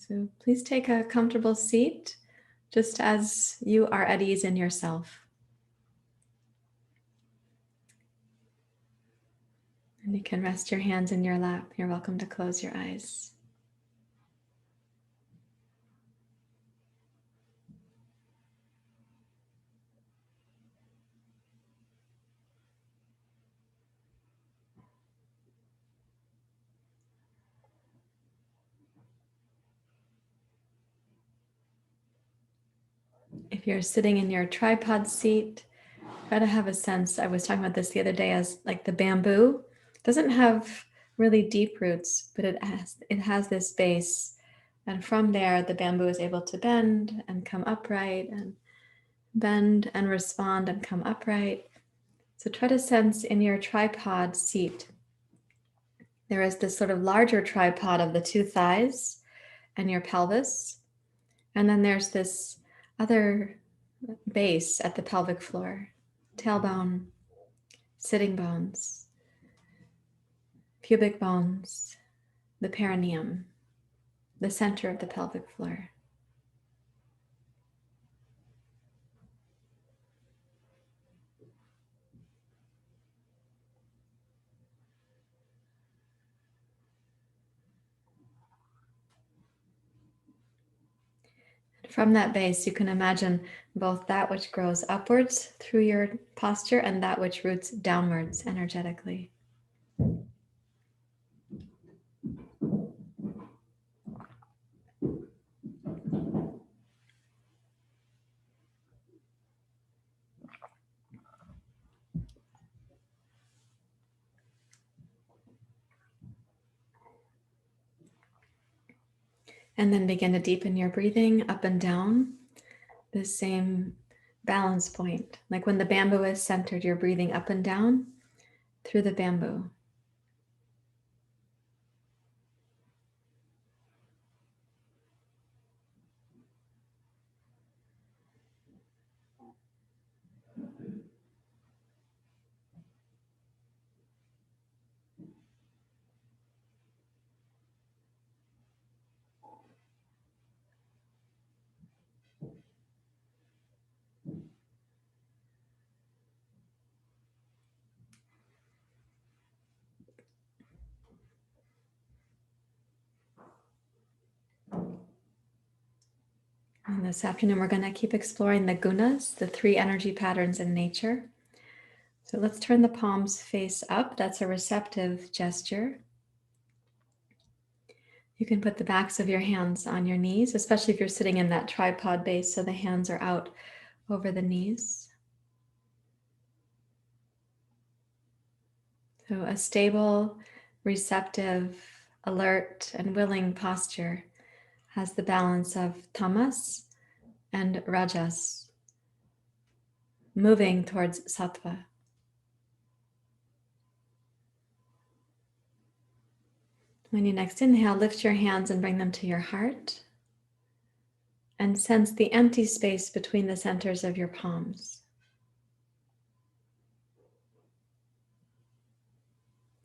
So please take a comfortable seat, just as you are at ease in yourself. And you can rest your hands in your lap. You're welcome to close your eyes. If you're sitting in your tripod seat, try to have a sense. I was talking about this the other day as like the bamboo. It doesn't have really deep roots, but it has this base. And from there, the bamboo is able to bend and come upright, and bend and respond and come upright. So try to sense in your tripod seat, there is this sort of larger tripod of the two thighs and your pelvis. And then there's this other base at the pelvic floor, tailbone, sitting bones, pubic bones, the perineum, the center of the pelvic floor. From that base, you can imagine both that which grows upwards through your posture and that which roots downwards energetically. And then begin to deepen your breathing up and down, the same balance point. Like when the bamboo is centered, you're breathing up and down through the bamboo. And this afternoon, we're going to keep exploring the gunas, the three energy patterns in nature. So let's turn the palms face up. That's a receptive gesture. You can put the backs of your hands on your knees, especially if you're sitting in that tripod base, so the hands are out over the knees. So a stable, receptive, alert, and willing posture has the balance of tamas and rajas, moving towards sattva. When you next inhale, lift your hands and bring them to your heart, and sense the empty space between the centers of your palms.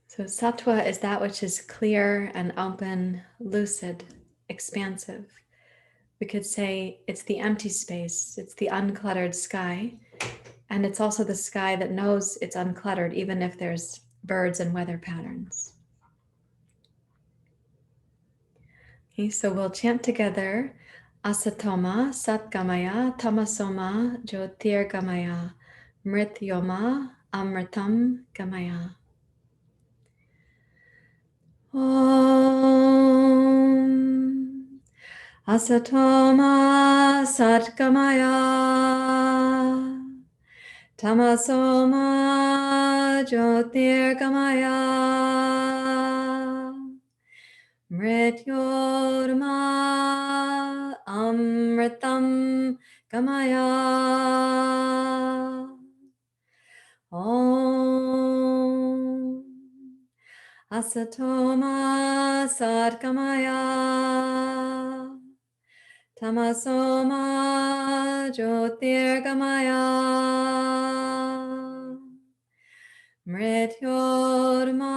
So sattva is that which is clear and open, lucid, expansive. We could say it's the empty space, it's the uncluttered sky, and it's also the sky that knows it's uncluttered, even if there's birds and weather patterns. Okay, so we'll chant together, Asatoma Satgamaya Tamasoma Jyotirgamaya Mrityoma Amritam Gamaya. Om Asatoma Satgamaya Tamasoma Jyotirgamaya Mrityorma Amritam Gamaya. Om Asatoma Satgamaya Tamasoma Jyotirgamaya Mrityorma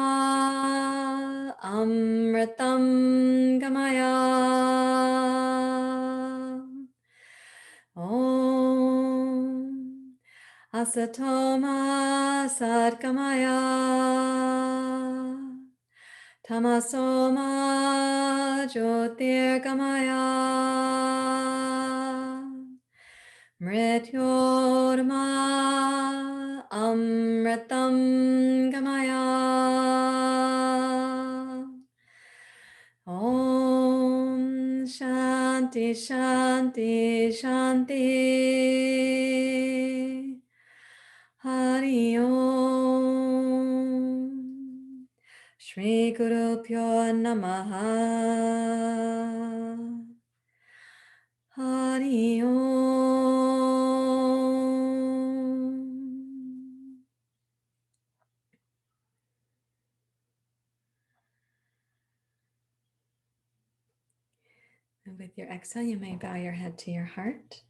Amritam Gamaya. Asatoma Sadgamaya Tamasoma Jyotirgamaya Mrityorma Amritam Gamaya Om Shanti Shanti Shanti Hari Om Shri Guru Pyo Namaha Hari Om. And with your exhale, you may bow your head to your heart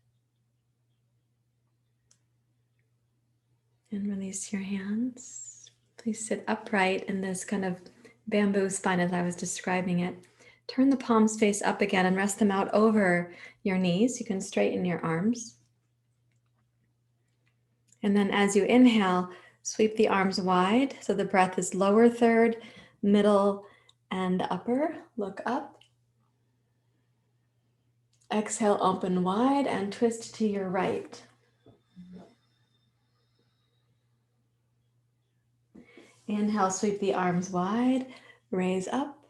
and release your hands. Please sit upright in this kind of bamboo spine as I was describing it. Turn the palms face up again and rest them out over your knees. You can straighten your arms. And then as you inhale, sweep the arms wide so the breath is lower third, middle, and upper. Look up. Exhale, open wide and twist to your right. Inhale, sweep the arms wide, raise up.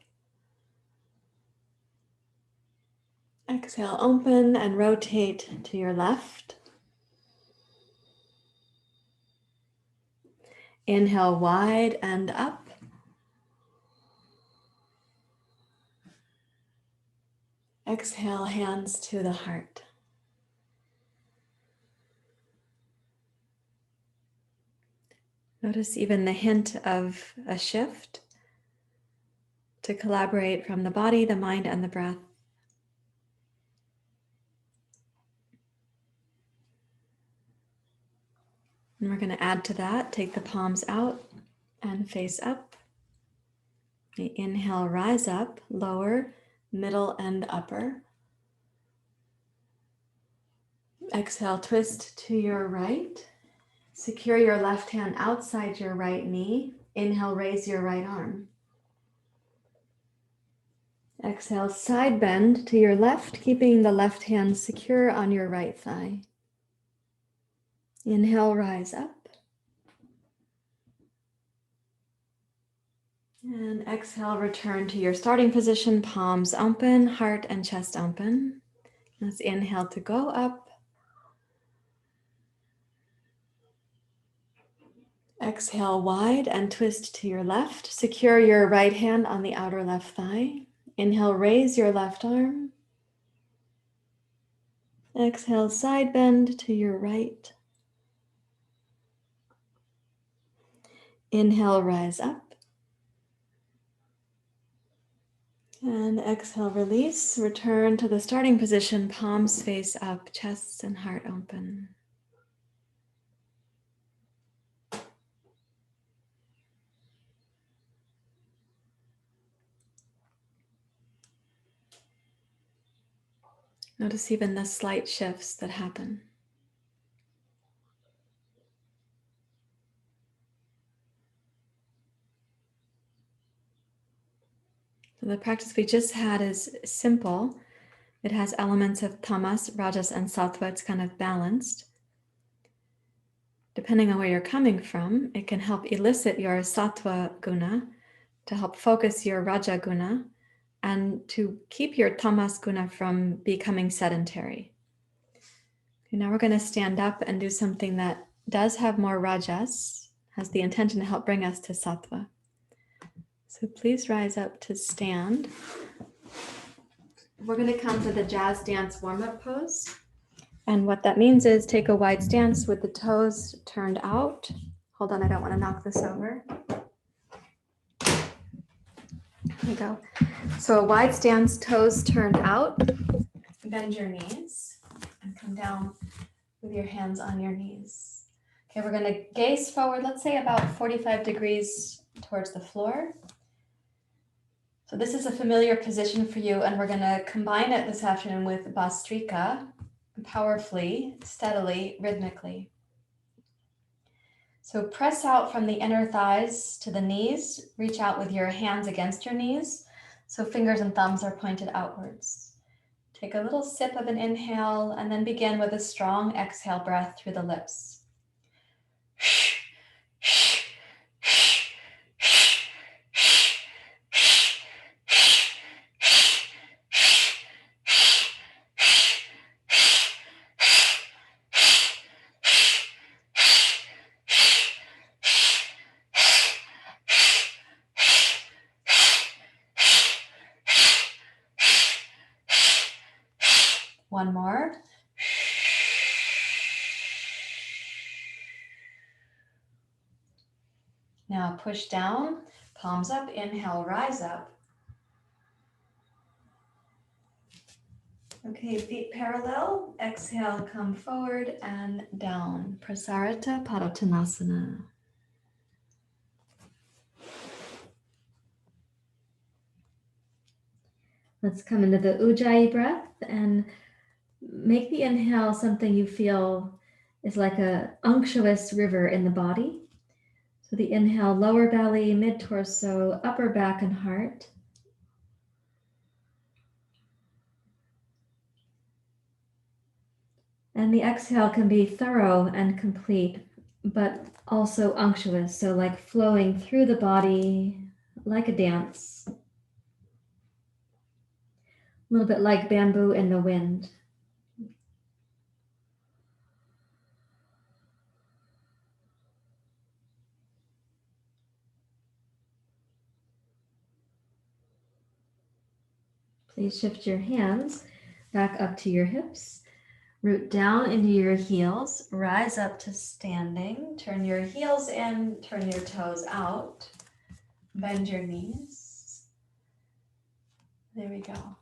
Exhale, open and rotate to your left. Inhale, wide and up. Exhale, hands to the heart. Notice even the hint of a shift to collaborate from the body, the mind, and the breath. And we're going to add to that, take the palms out and face up. Inhale, rise up, lower, middle, and upper. Exhale, twist to your right. Secure your left hand outside your right knee. Inhale, raise your right arm. Exhale, side bend to your left, keeping the left hand secure on your right thigh. Inhale, rise up. And exhale, return to your starting position, palms open, heart and chest open. Let's inhale to go up. Exhale wide and twist to your left. Secure your right hand on the outer left thigh. Inhale, raise your left arm. Exhale, side bend to your right. Inhale, rise up. And exhale, release. Return to the starting position, palms face up, chest and heart open. Notice even the slight shifts that happen. So the practice we just had is simple. It has elements of tamas, rajas, and sattva. It's kind of balanced. Depending on where you're coming from, it can help elicit your sattva guna, to help focus your raja guna, and to keep your tamas guna from becoming sedentary. Okay, now we're going to stand up and do something that does have more rajas, has the intention to help bring us to sattva. So please rise up to stand. We're going to come to the jazz dance warm-up pose. And what that means is take a wide stance with the toes turned out. Hold on, I don't want to knock this over. There we go. So a wide stance, toes turned out. Bend your knees and come down with your hands on your knees. Okay, we're going to gaze forward, let's say about 45 degrees towards the floor. So this is a familiar position for you, and we're going to combine it this afternoon with Bhastrika, powerfully, steadily, rhythmically. So press out from the inner thighs to the knees. Reach out with your hands against your knees. So fingers and thumbs are pointed outwards. Take a little sip of an inhale and then begin with a strong exhale breath through the lips. One more. Now push down, palms up, inhale, rise up. Okay, feet parallel, exhale, come forward and down. Prasarita, padottanasana. Let's come into the Ujjayi breath and make the inhale something you feel is like a unctuous river in the body. So the inhale, lower belly, mid-torso, upper back and heart. And the exhale can be thorough and complete, but also unctuous. So like flowing through the body like a dance. A little bit like bamboo in the wind. Please shift your hands back up to your hips. Root down into your heels. Rise up to standing. Turn your heels in. Turn your toes out. Bend your knees. There we go.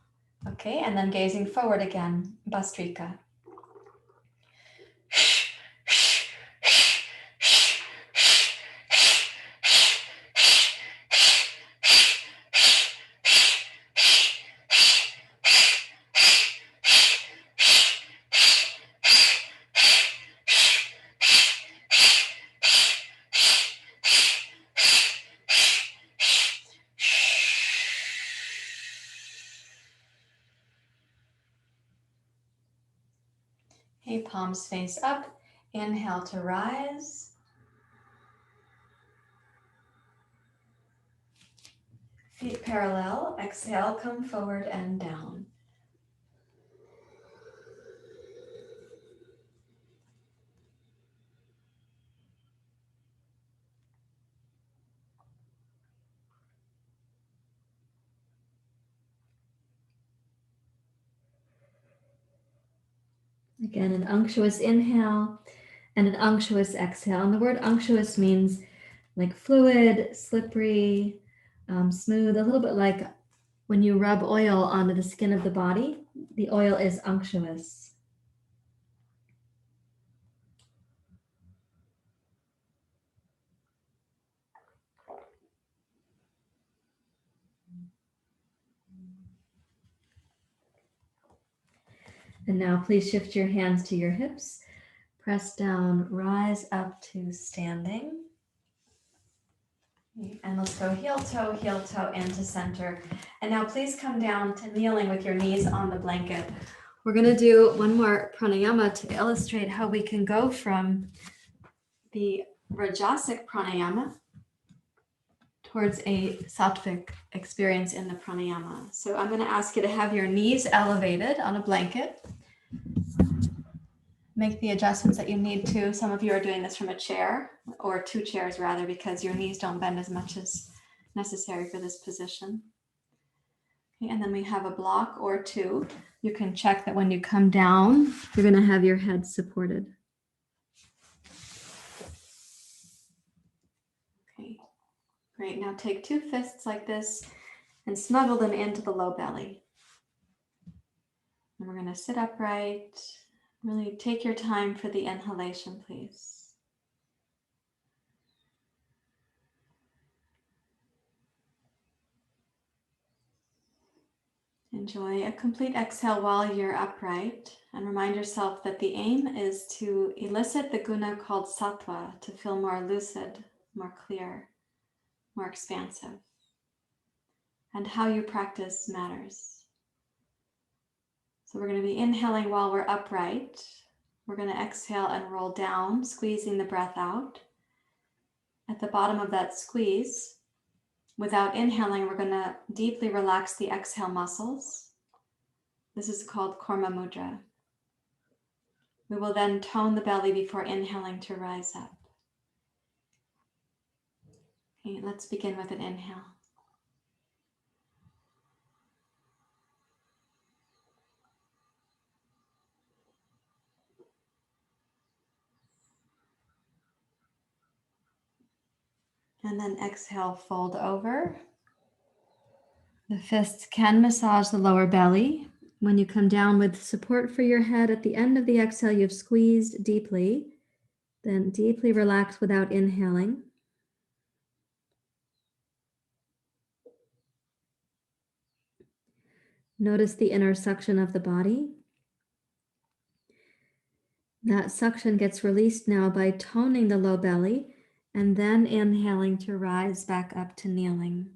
Okay, and then gazing forward again, Bhastrika. Okay, palms face up. Inhale to rise. Feet parallel. Exhale, come forward and down. Again, an unctuous inhale and an unctuous exhale. And the word unctuous means like fluid, slippery, smooth, a little bit like when you rub oil onto the skin of the body, the oil is unctuous. And now please shift your hands to your hips. Press down, rise up to standing. And let's go heel toe into center. And now please come down to kneeling with your knees on the blanket. We're going to do one more pranayama to illustrate how we can go from the rajasic pranayama towards a sattvic experience in the pranayama. So I'm going to ask you to have your knees elevated on a blanket. Make the adjustments that you need to. Some of you are doing this from a chair, or two chairs rather, because your knees don't bend as much as necessary for this position. Okay, and then we have a block or two. You can check that when you come down, you're going to have your head supported. Okay, great. Now take two fists like this and snuggle them into the low belly. And we're going to sit upright. Really take your time for the inhalation, please. Enjoy a complete exhale while you're upright, and remind yourself that the aim is to elicit the guna called Sattva to feel more lucid, more clear, more expansive. And how you practice matters. So we're going to be inhaling while we're upright. We're going to exhale and roll down, squeezing the breath out. At the bottom of that squeeze, without inhaling, we're going to deeply relax the exhale muscles. This is called Korma Mudra. We will then tone the belly before inhaling to rise up. Okay, let's begin with an inhale. And then exhale, fold over. The fists can massage the lower belly. When you come down with support for your head, at the end of the exhale, you've squeezed deeply. Then deeply relax without inhaling. Notice the inner suction of the body. That suction gets released now by toning the low belly and then inhaling to rise back up to kneeling.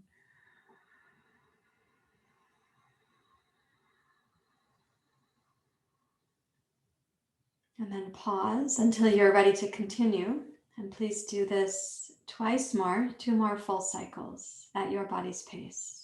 And then pause until you're ready to continue. And please do this twice more, 2 more full cycles at your body's pace.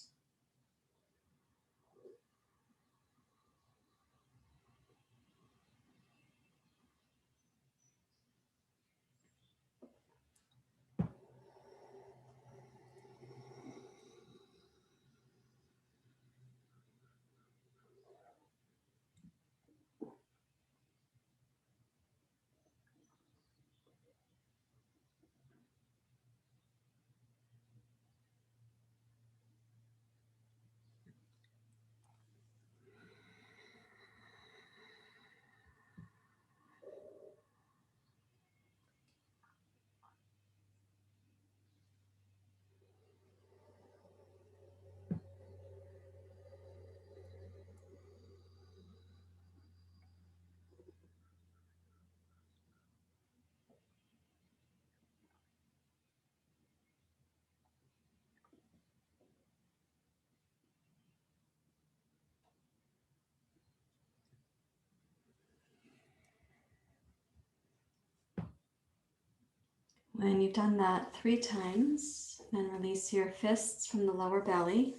When you've done that 3 times, then release your fists from the lower belly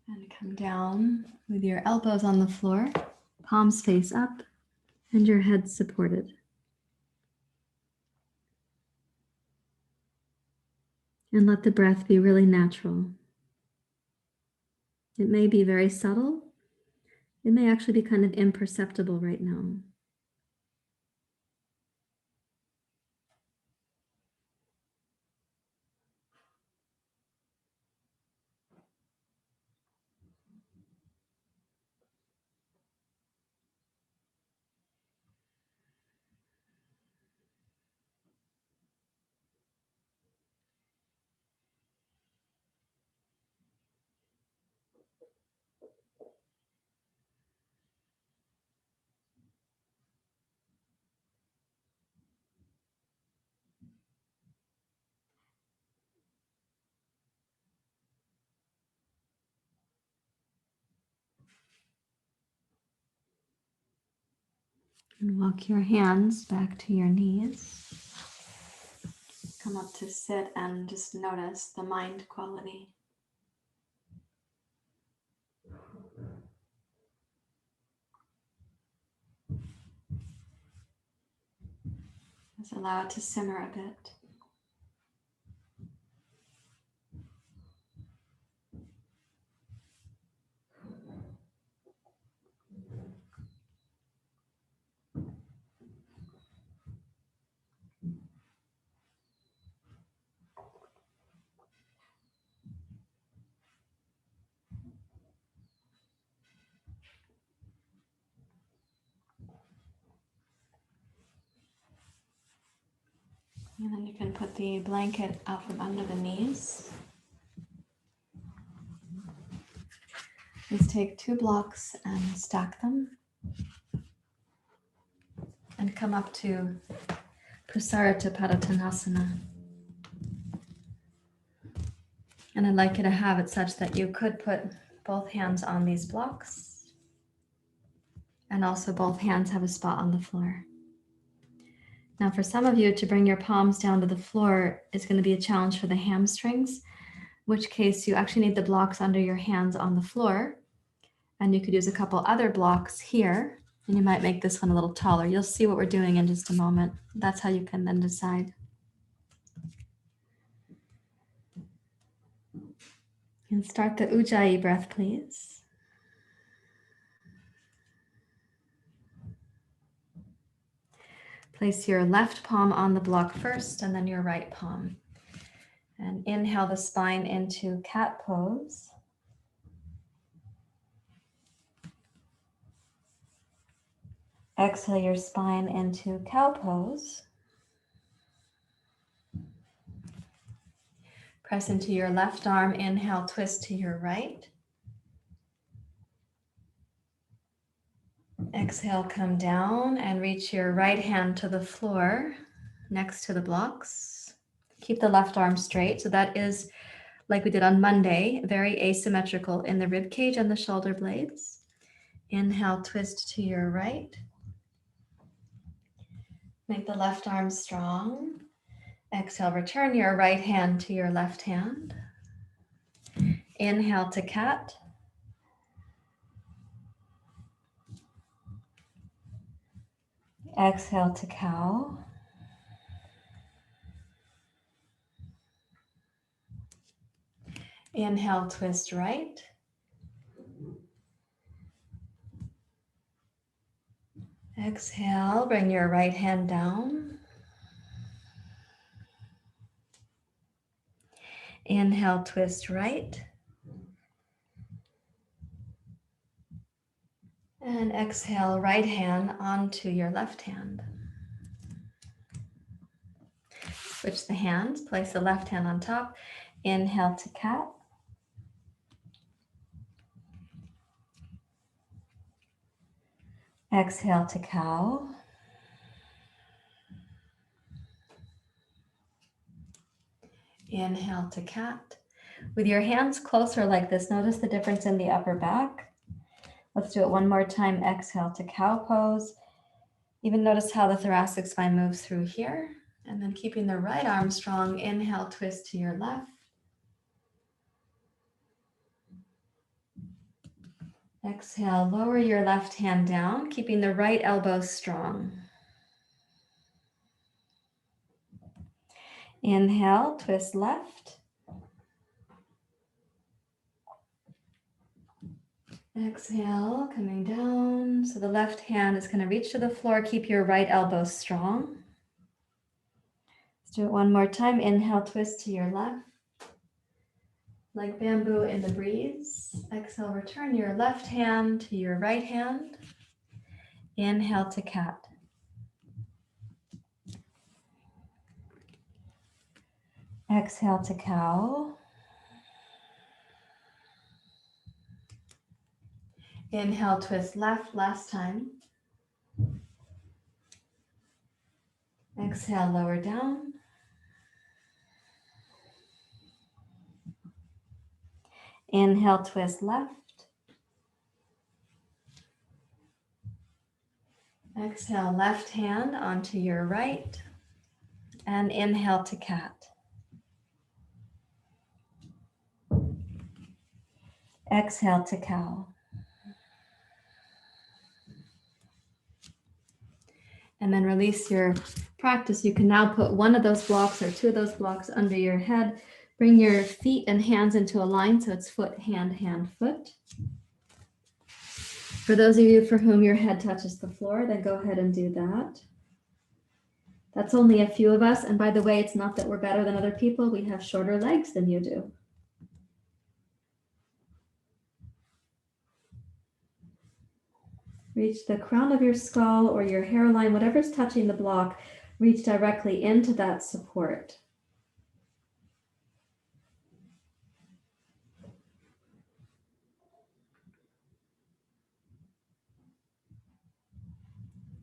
and come down with your elbows on the floor, palms face up, and your head supported. And let the breath be really natural. It may be very subtle. It may actually be kind of imperceptible right now. And walk your hands back to your knees. Come up to sit and just notice the mind quality. Just allow it to simmer a bit. And then you can put the blanket out from under the knees. Just take 2 blocks and stack them. And come up to Pusara to padottanasana. And I'd like you to have it such that you could put both hands on these blocks. And also both hands have a spot on the floor. Now for some of you, to bring your palms down to the floor is going to be a challenge for the hamstrings, in which case you actually need the blocks under your hands on the floor. And you could use a couple other blocks here, and you might make this one a little taller. You'll see what we're doing in just a moment. That's how you can then decide. And start the Ujjayi breath, please. Place your left palm on the block first, and then your right palm. And inhale the spine into cat pose. Exhale your spine into cow pose. Press into your left arm, inhale, twist to your right. Exhale, come down and reach your right hand to the floor next to the blocks. Keep the left arm straight. So that is, like we did on Monday, very asymmetrical in the rib cage and the shoulder blades. Inhale, twist to your right. Make the left arm strong. Exhale, return your right hand to your left hand. Inhale to cat. Exhale to cow. Inhale, twist right. Exhale, bring your right hand down. Inhale, twist right. And exhale, right hand onto your left hand. Switch the hands, place the left hand on top. Inhale to cat. Exhale to cow. Inhale to cat. With your hands closer like this, notice the difference in the upper back. Let's do it one more time. Exhale to cow pose. Even notice how the thoracic spine moves through here. And then keeping the right arm strong, inhale, twist to your left. Exhale, lower your left hand down, keeping the right elbow strong. Inhale, twist left. Exhale, coming down. So the left hand is going to reach to the floor. Keep your right elbow strong. Let's do it one more time. Inhale, twist to your left. Like bamboo in the breeze. Exhale, return your left hand to your right hand. Inhale to cat. Exhale to cow. Inhale, twist left, last time. Exhale, lower down. Inhale, twist left. Exhale, left hand onto your right. And inhale to cat. Exhale to cow. And then release your practice. You can now put one of those blocks or two of those blocks under your head. Bring your feet and hands into a line so it's foot, hand, hand, foot. For those of you for whom your head touches the floor, then go ahead and do that. That's only a few of us. And by the way, it's not that we're better than other people. We have shorter legs than you do. Reach the crown of your skull or your hairline, whatever's touching the block, reach directly into that support.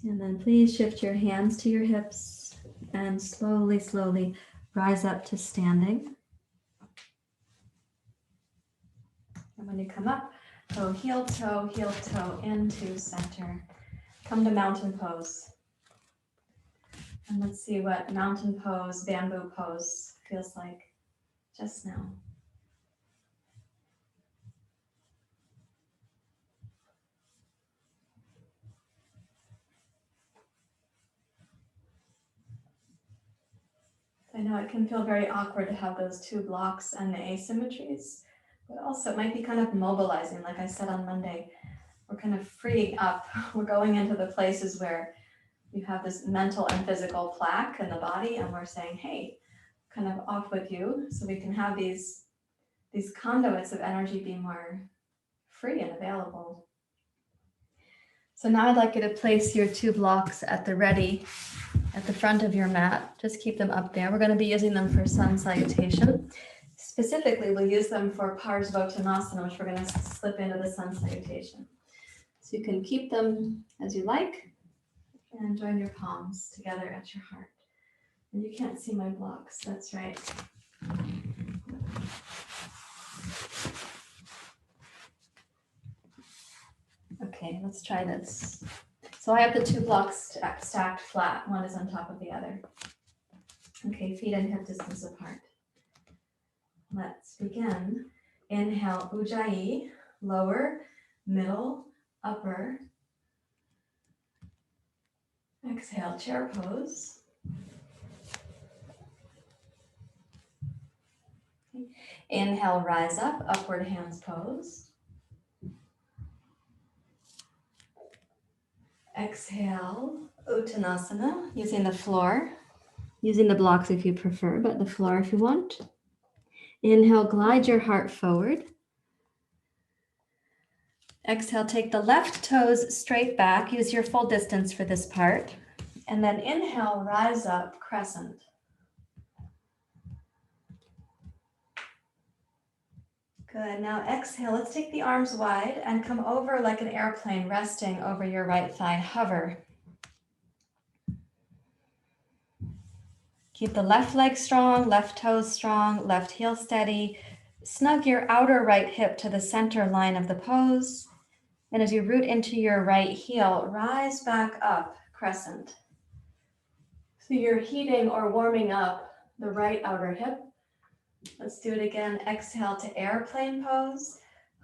And then please shift your hands to your hips and slowly, slowly rise up to standing. And when you come up, go heel toe into center. Come to mountain pose. And let's see what mountain pose, bamboo pose feels like just now. I know it can feel very awkward to have those two blocks and the asymmetries, but also it might be kind of mobilizing. Like I said on Monday, we're kind of freeing up. We're going into the places where you have this mental and physical plaque in the body, and we're saying, hey, kind of off with you, so we can have these conduits of energy be more free and available. So now I'd like you to place your two blocks at the ready at the front of your mat. Just keep them up there. We're going to be using them for sun salutation. Specifically, we'll use them for parvrtta, which we're going to slip into the sun salutation. So you can keep them as you like and join your palms together at your heart. And you can't see my blocks, that's right. Okay, let's try this. So I have the two blocks stacked flat. One is on top of the other. Okay, feet and hip distance apart. Let's begin. Inhale, Ujjayi, lower, middle, upper. Exhale, chair pose. Inhale, rise up, upward hands pose. Exhale, Uttanasana, using the floor, using the blocks if you prefer, but the floor if you want. Inhale, glide your heart forward. Exhale, take the left toes straight back. Use your full distance for this part. And then inhale, rise up, crescent. Good. Now exhale. Let's take the arms wide and come over like an airplane, resting over your right thigh. Hover. Keep the left leg strong, left toes strong, left heel steady. Snug your outer right hip to the center line of the pose. And as you root into your right heel, rise back up, crescent. So you're heating or warming up the right outer hip. Let's do it again. Exhale to airplane pose.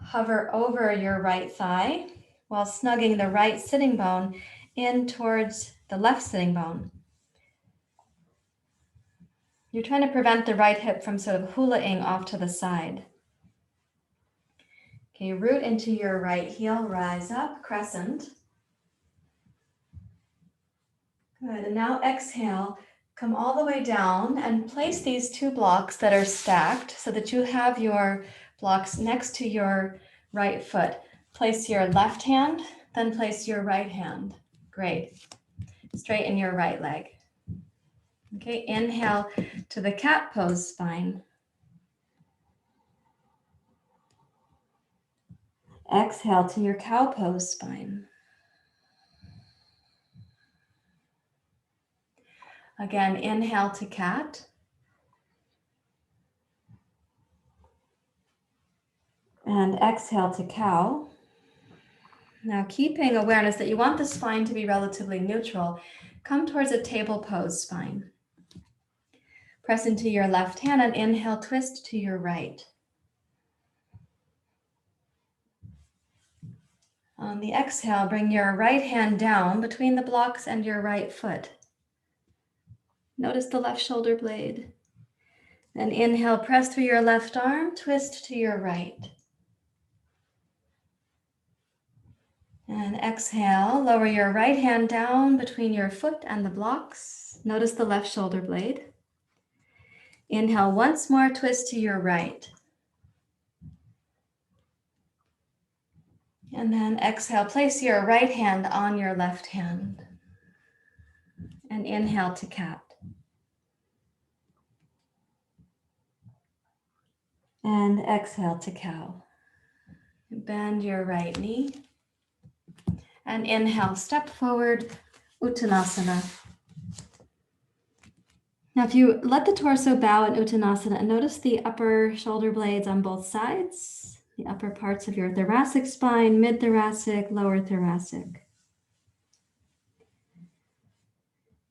Hover over your right thigh while snugging the right sitting bone in towards the left sitting bone. You're trying to prevent the right hip from sort of hula-ing off to the side. Okay, root into your right heel, rise up, crescent. Good, and now exhale. Come all the way down and place these two blocks that are stacked so that you have your blocks next to your right foot. Place your left hand, then place your right hand. Great. Straighten your right leg. Okay, inhale to the cat pose spine. Exhale to your cow pose spine. Again, inhale to cat. And exhale to cow. Now, keeping awareness that you want the spine to be relatively neutral, come towards a table pose spine. Press into your left hand and inhale, twist to your right. On the exhale, bring your right hand down between the blocks and your right foot. Notice the left shoulder blade. Then inhale, press through your left arm, twist to your right. And exhale, lower your right hand down between your foot and the blocks. Notice the left shoulder blade. Inhale, once more, twist to your right. And then exhale, place your right hand on your left hand. And inhale to cat. And exhale to cow. Bend your right knee. And inhale, step forward, Uttanasana. Now, if you let the torso bow in Uttanasana and notice the upper shoulder blades on both sides, the upper parts of your thoracic spine, mid-thoracic, lower thoracic.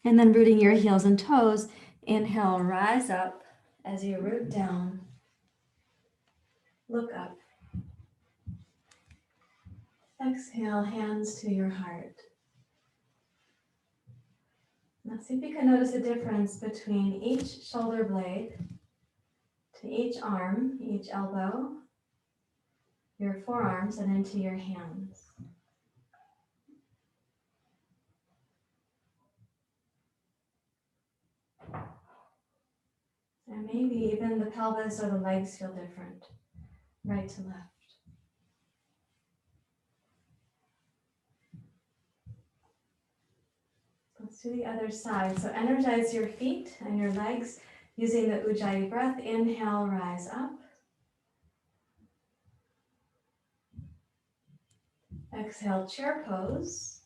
And then rooting your heels and toes, inhale, rise up as you root down. Look up. Exhale, hands to your heart. Now see if you can notice a difference between each shoulder blade to each arm, each elbow, your forearms, and into your hands. And maybe even the pelvis or the legs feel different, right to left. Let's do the other side. So energize your feet and your legs using the Ujjayi breath. Inhale, rise up. Exhale, chair pose.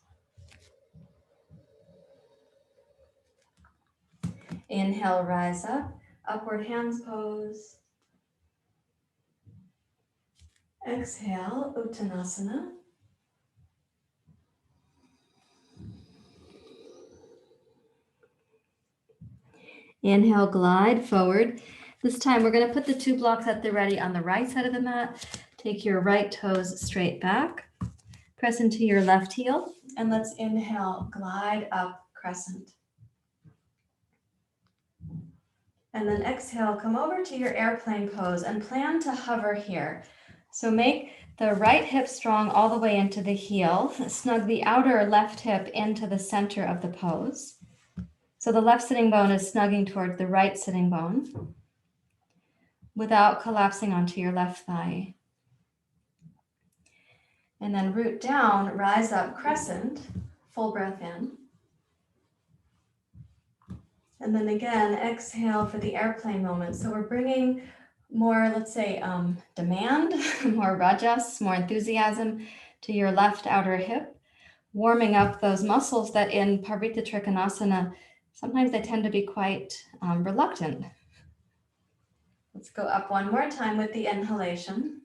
Inhale, rise up. Upward hands pose. Exhale, Uttanasana. Inhale, glide forward. This time we're going to put the two blocks at the ready on the right side of the mat. Take your right toes straight back. Press into your left heel. And let's inhale, glide up, crescent. And then exhale, come over to your airplane pose and plan to hover here. So make the right hip strong all the way into the heel. Snug the outer left hip into the center of the pose. So the left sitting bone is snugging towards the right sitting bone without collapsing onto your left thigh. And then root down, rise up, crescent, full breath in. And then again, exhale for the airplane moment. So we're bringing more, let's say, demand, more rajas, more enthusiasm to your left outer hip, warming up those muscles that in parvrtta trikonasana, sometimes they tend to be quite reluctant. Let's go up one more time with the inhalation.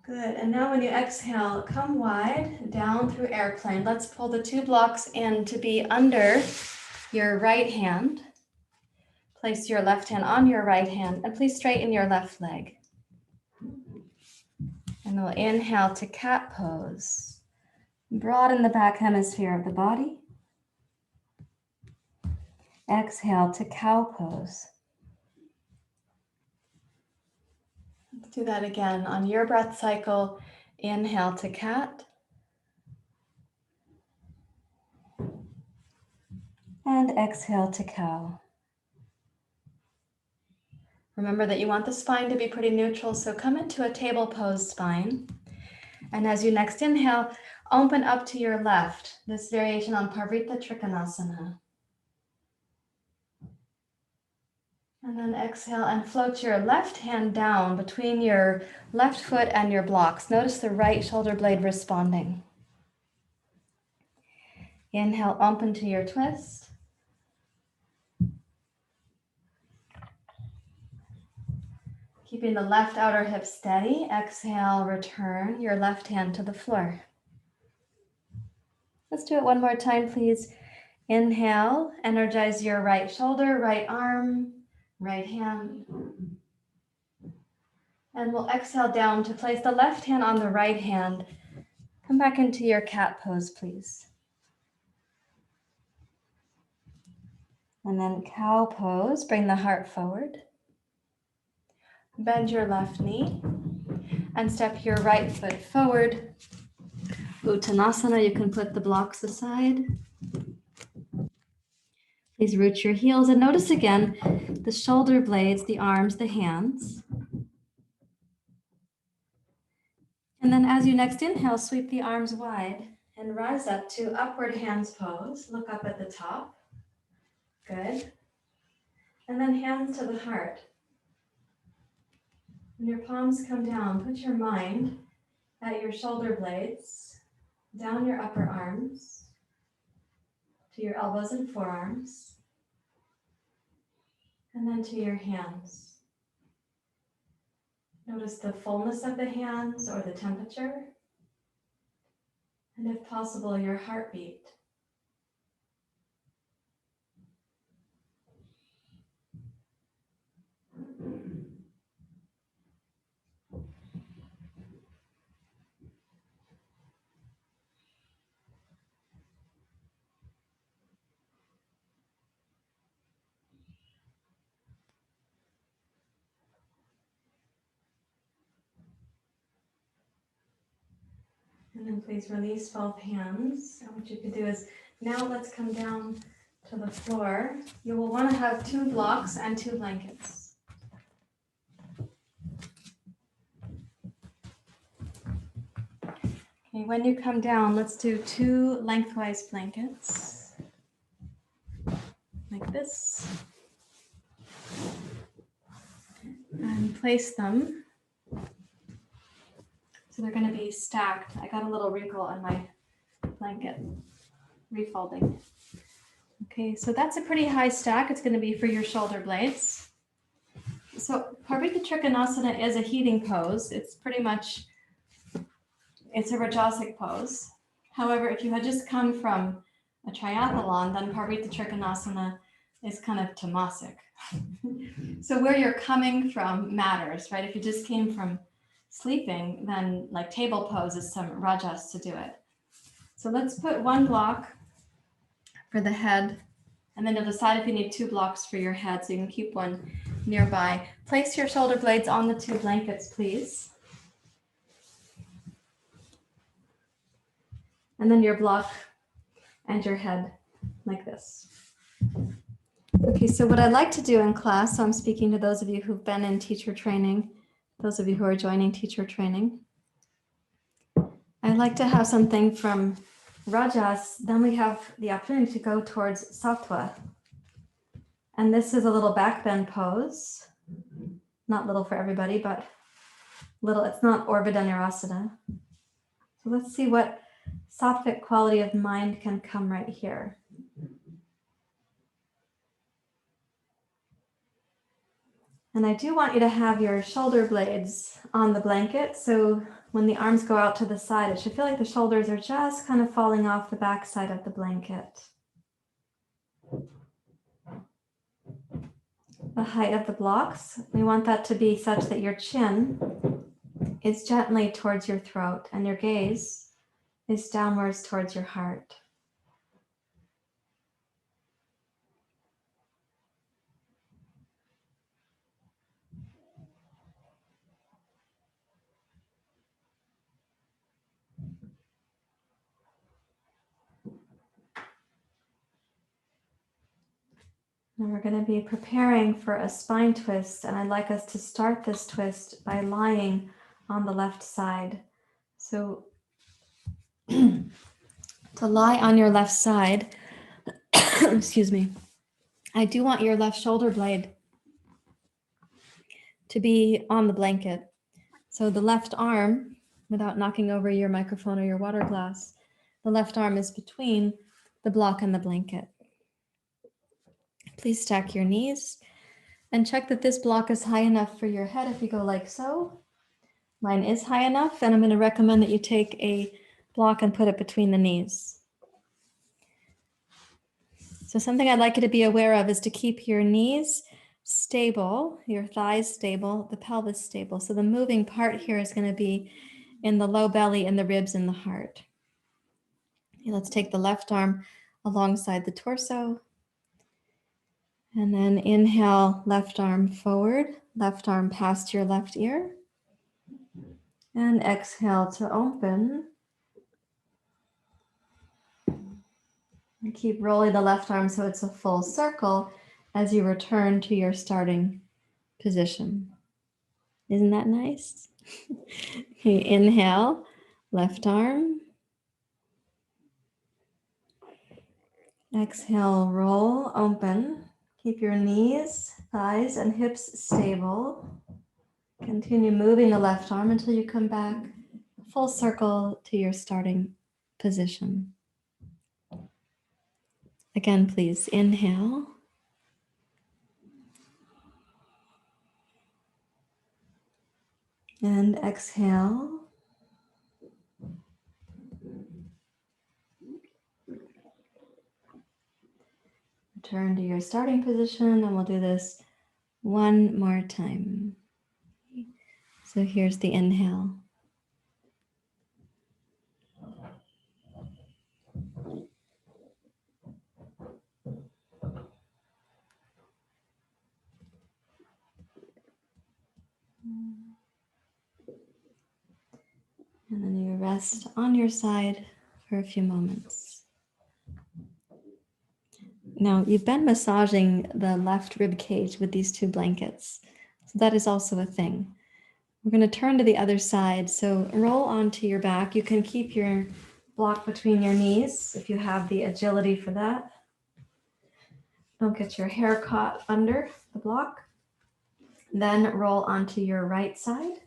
Good, and now when you exhale, come wide, down through airplane. Let's pull the two blocks in to be under your right hand. Place your left hand on your right hand, and please straighten your left leg. And we'll inhale to cat pose. Broaden the back hemisphere of the body. Exhale to cow pose. Let's do that again on your breath cycle. Inhale to cat. And exhale to cow. Remember that you want the spine to be pretty neutral, so come into a table pose spine. And as you next inhale, open up to your left. This variation on parvrtta trikonasana. And then exhale and float your left hand down between your left foot and your blocks. Notice the right shoulder blade responding. Inhale, open to your twist. Keeping the left outer hip steady. Exhale, return your left hand to the floor. Let's do it one more time, please. Inhale, energize your right shoulder, right arm, right hand. And we'll exhale down to place the left hand on the right hand. Come back into your cat pose, please. And then cow pose, bring the heart forward. Bend your left knee and step your right foot forward. Uttanasana, you can put the blocks aside. Please root your heels and notice again the shoulder blades, the arms, the hands. And then as you next inhale, sweep the arms wide and rise up to upward hands pose. Look up at the top. Good. And then hands to the heart. When your palms come down, put your mind at your shoulder blades. down your upper arms to your elbows and forearms, and then to your hands. Notice the fullness of the hands or the temperature, and if possible, your heartbeat. And then please release both hands. And what you can do is, now let's come down to the floor. You will want to have 2 blocks and 2 blankets. Okay, when you come down, let's do 2 lengthwise blankets. Like this. And place them. So they're going to be stacked. I got a little wrinkle on my blanket refolding. Okay, so that's a pretty high stack. It's going to be for your shoulder blades. So Parvrtta Trikonasana is a heating pose. It's pretty much, it's a rajasic pose. However, if you had just come from a triathlon, then Parvrtta Trikonasana is kind of tamasic. So where you're coming from matters, right? If you just came from sleeping, then like table pose is some rajas to do it. So let's put 1 block for the head, and then you'll decide if you need 2 blocks for your head, so you can keep one nearby. Place your shoulder blades on the 2 blankets, please. And then your block and your head like this. Okay, so what I like to do in class, so I'm speaking to those of you who've been in teacher training, those of you who are joining teacher training. I like to have something from Rajas, then we have the opportunity to go towards Sattva. And this is a little backbend pose. Not little for everybody, but little, it's not Urdhva. So let's see what sattvic quality of mind can come right here. And I do want you to have your shoulder blades on the blanket. So when the arms go out to the side, it should feel like the shoulders are just kind of falling off the back side of the blanket. The height of the blocks, we want that to be such that your chin is gently towards your throat and your gaze is downwards towards your heart. And we're going to be preparing for a spine twist, and I'd like us to start this twist by lying on the left side. So to lie on your left side, excuse me, I do want your left shoulder blade to be on the blanket. So the left arm, without knocking over your microphone or your water glass, the left arm is between the block and the blanket. Please stack your knees and check that this block is high enough for your head if you go like so. Mine is high enough, and I'm going to recommend that you take a block and put it between the knees. So something I'd like you to be aware of is to keep your knees stable, your thighs stable, the pelvis stable. So the moving part here is going to be in the low belly and the ribs and the heart. Okay, let's take the left arm alongside the torso. And then inhale, left arm forward, left arm past your left ear. And exhale to open. And keep rolling the left arm so it's a full circle as you return to your starting position. Isn't that nice? Okay, inhale, left arm. Exhale, roll, open. Keep your knees, thighs, and hips stable. Continue moving the left arm until you come back full circle to your starting position. Again, please inhale. And exhale. Return to your starting position, and we'll do this one more time. So here's the inhale. And then you rest on your side for a few moments. Now, you've been massaging the left rib cage with these two blankets. So that is also a thing. We're going to turn to the other side. So roll onto your back. You can keep your block between your knees if you have the agility for that. Don't get your hair caught under the block. Then roll onto your right side.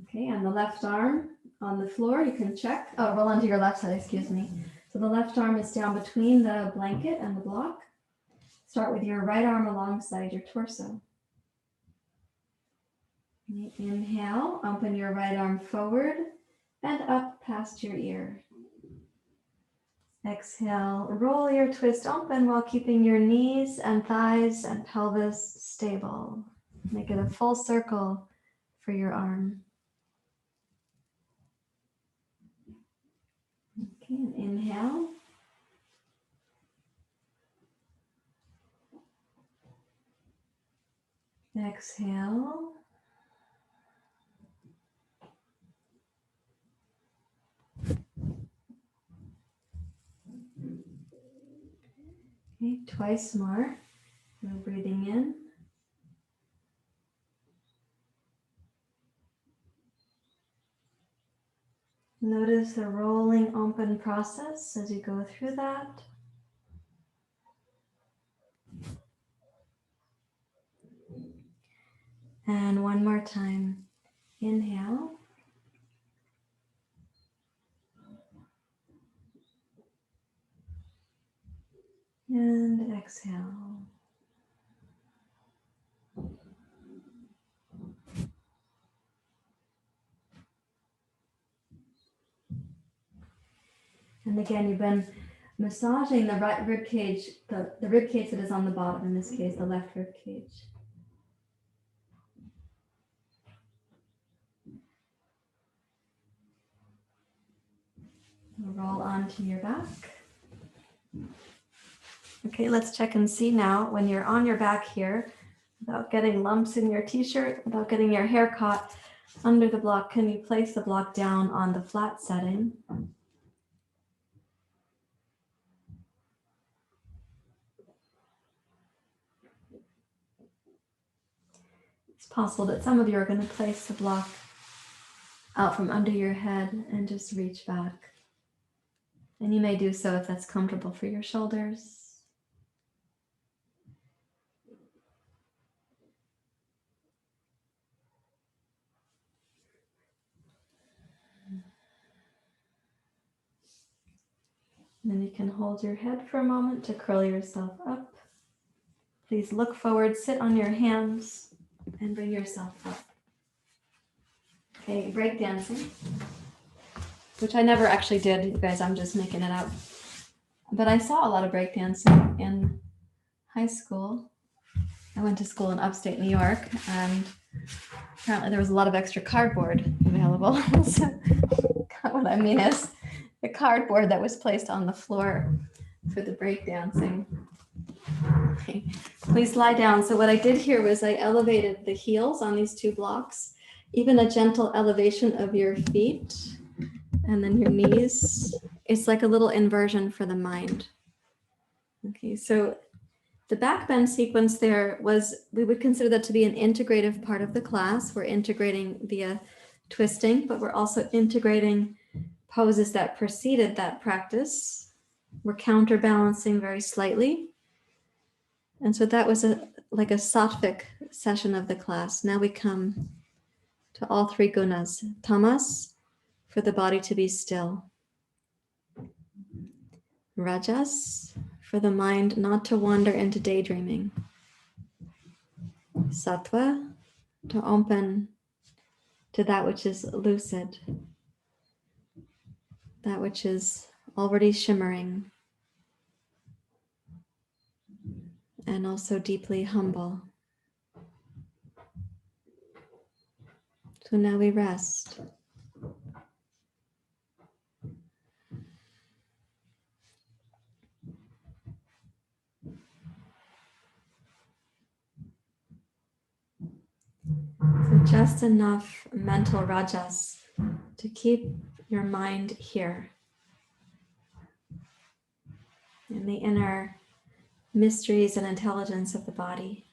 Okay, and the left arm on the floor, you can check. Oh, roll onto your left side, excuse me. So the left arm is down between the blanket and the block. Start with your right arm alongside your torso. Inhale, open your right arm forward and up past your ear. Exhale, roll your twist open while keeping your knees and thighs and pelvis stable. Make it a full circle for your arm. Okay, and inhale. Exhale. Okay, twice more. So breathing in. Notice the rolling open process as you go through that. And one more time. Inhale. And exhale. And again, you've been massaging the right rib cage, the rib cage that is on the bottom, in this case, the left rib cage. Roll onto your back. Okay, let's check and see now when you're on your back here, without getting lumps in your t-shirt, without getting your hair caught under the block, can you place the block down on the flat setting? It's possible that some of you are going to place the block out from under your head and just reach back. And you may do so if that's comfortable for your shoulders. And then you can hold your head for a moment to curl yourself up. Please look forward, sit on your hands, and bring yourself up. Okay, break dancing, which I never actually did, you guys, I'm just making it up. But I saw a lot of break dancing in high school. I went to school in upstate New York, and apparently there was a lot of extra cardboard available. So what I mean is the cardboard that was placed on the floor for the break dancing. Okay. Please lie down. So what I did here was I elevated the heels on these two blocks, even a gentle elevation of your feet and then your knees. It's like a little inversion for the mind. Okay, so the backbend sequence there was, we would consider that to be an integrative part of the class. We're integrating via twisting, but we're also integrating poses that preceded that practice. We're counterbalancing very slightly. And so that was like a sattvic session of the class. Now we come to to all three gunas. Tamas, for the body to be still. Rajas, for the mind not to wander into daydreaming. Sattva, to open to that which is lucid, that which is already shimmering, and also deeply humble. So now we rest. So just enough mental rajas to keep your mind here in the inner mysteries and intelligence of the body.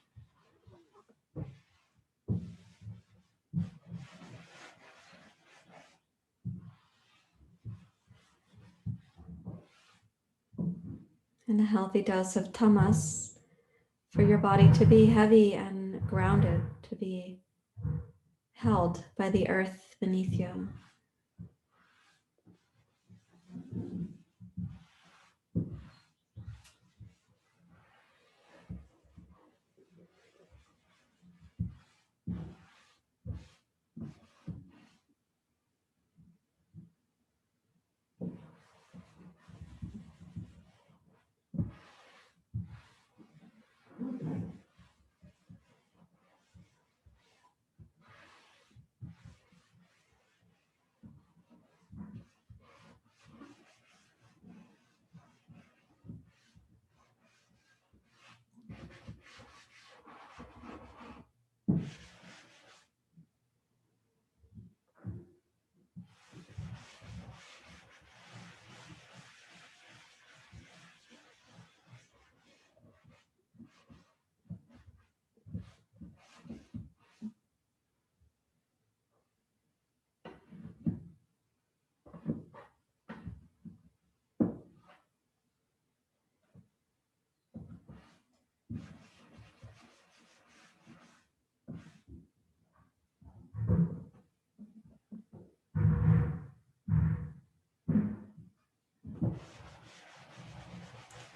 And a healthy dose of tamas for your body to be heavy and grounded, to be held by the earth beneath you.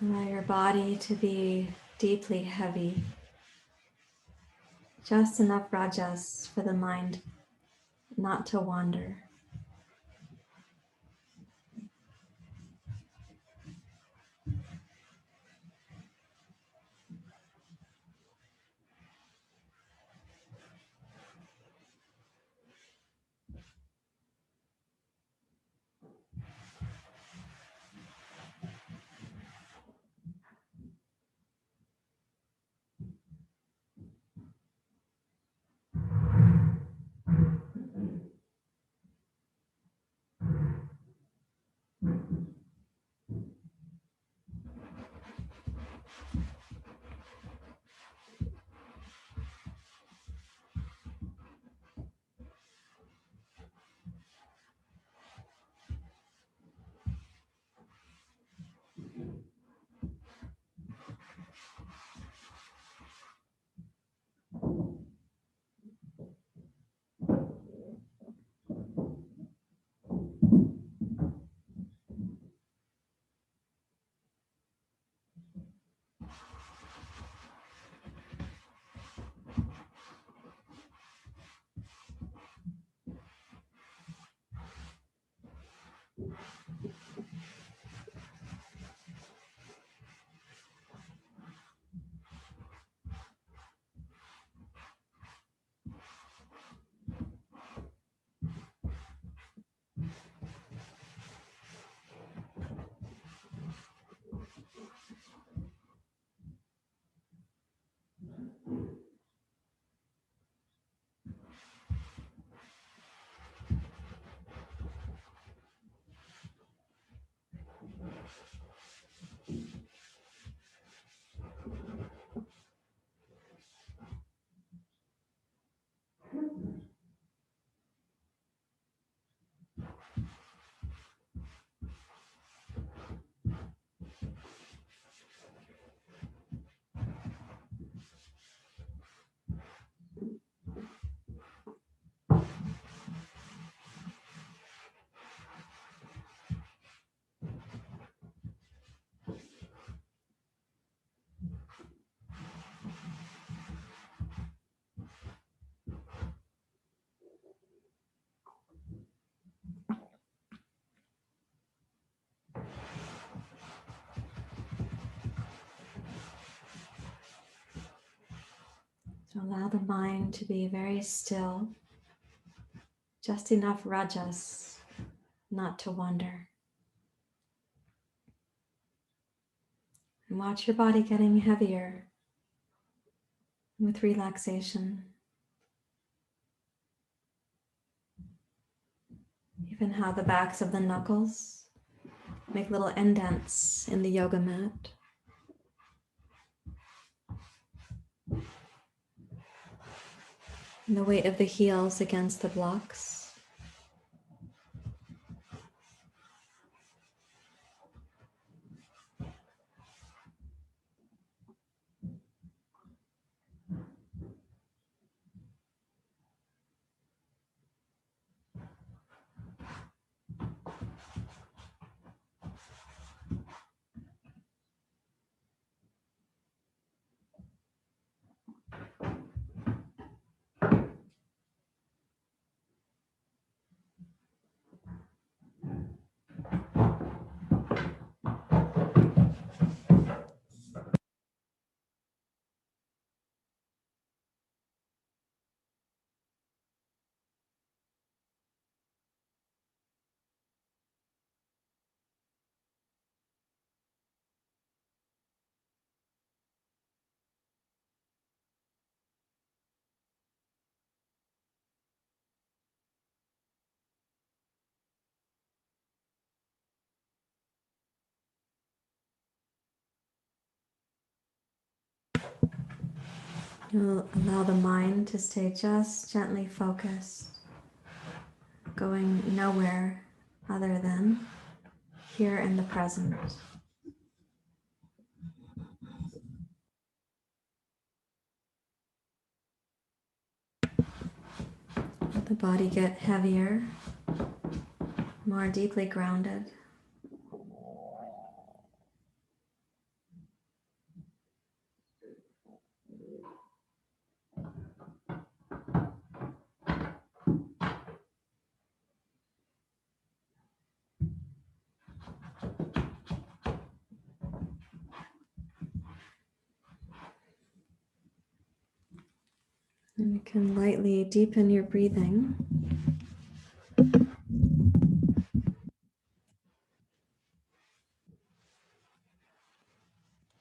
Allow your body to be deeply heavy. Just enough rajas for the mind not to wander. So allow the mind to be very still, just enough rajas not to wander. And watch your body getting heavier with relaxation. Even how the backs of the knuckles make little indents in the yoga mat. And the weight of the heels against the blocks. You'll allow the mind to stay just gently focused, going nowhere other than here in the present. Let the body get heavier, more deeply grounded. And you can lightly deepen your breathing.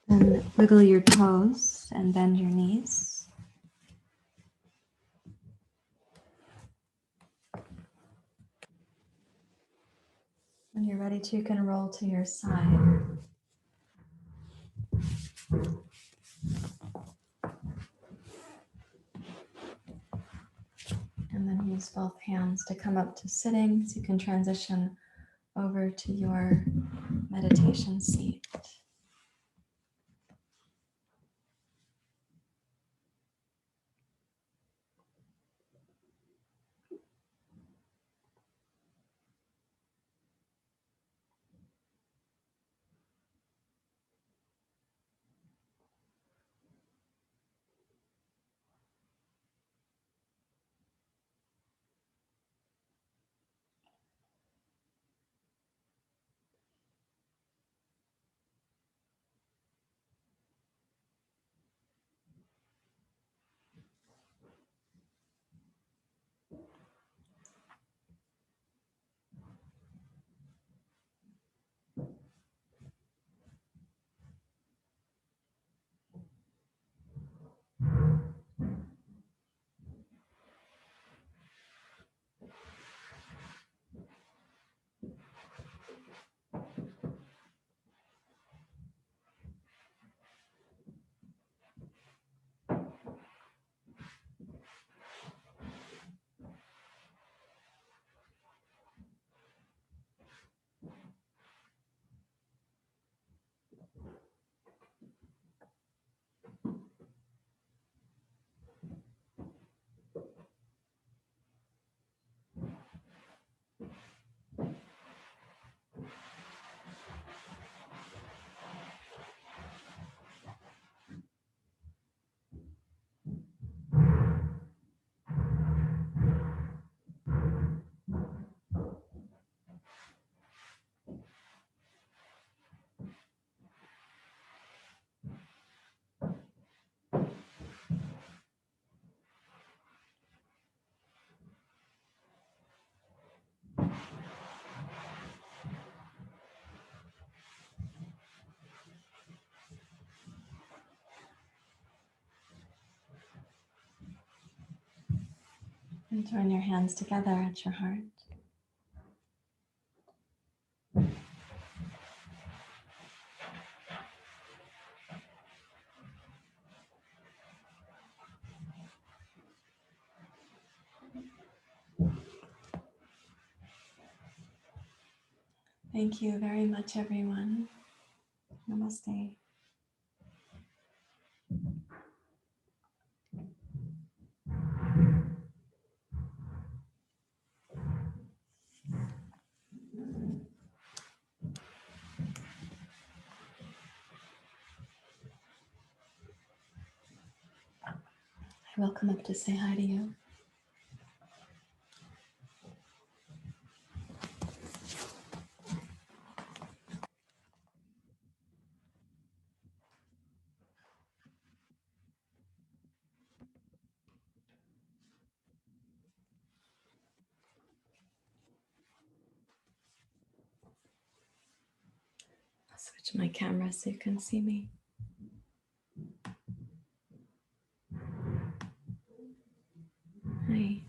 Then wiggle your toes and bend your knees. When you're ready to, you can roll to your side. And then use both hands to come up to sitting, so you can transition over to your meditation seat. And join your hands together at your heart. Thank you very much, everyone. Namaste. I will come up to say hi to you. I'll switch my camera so you can see me. Hi.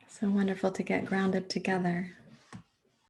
So wonderful to get grounded together.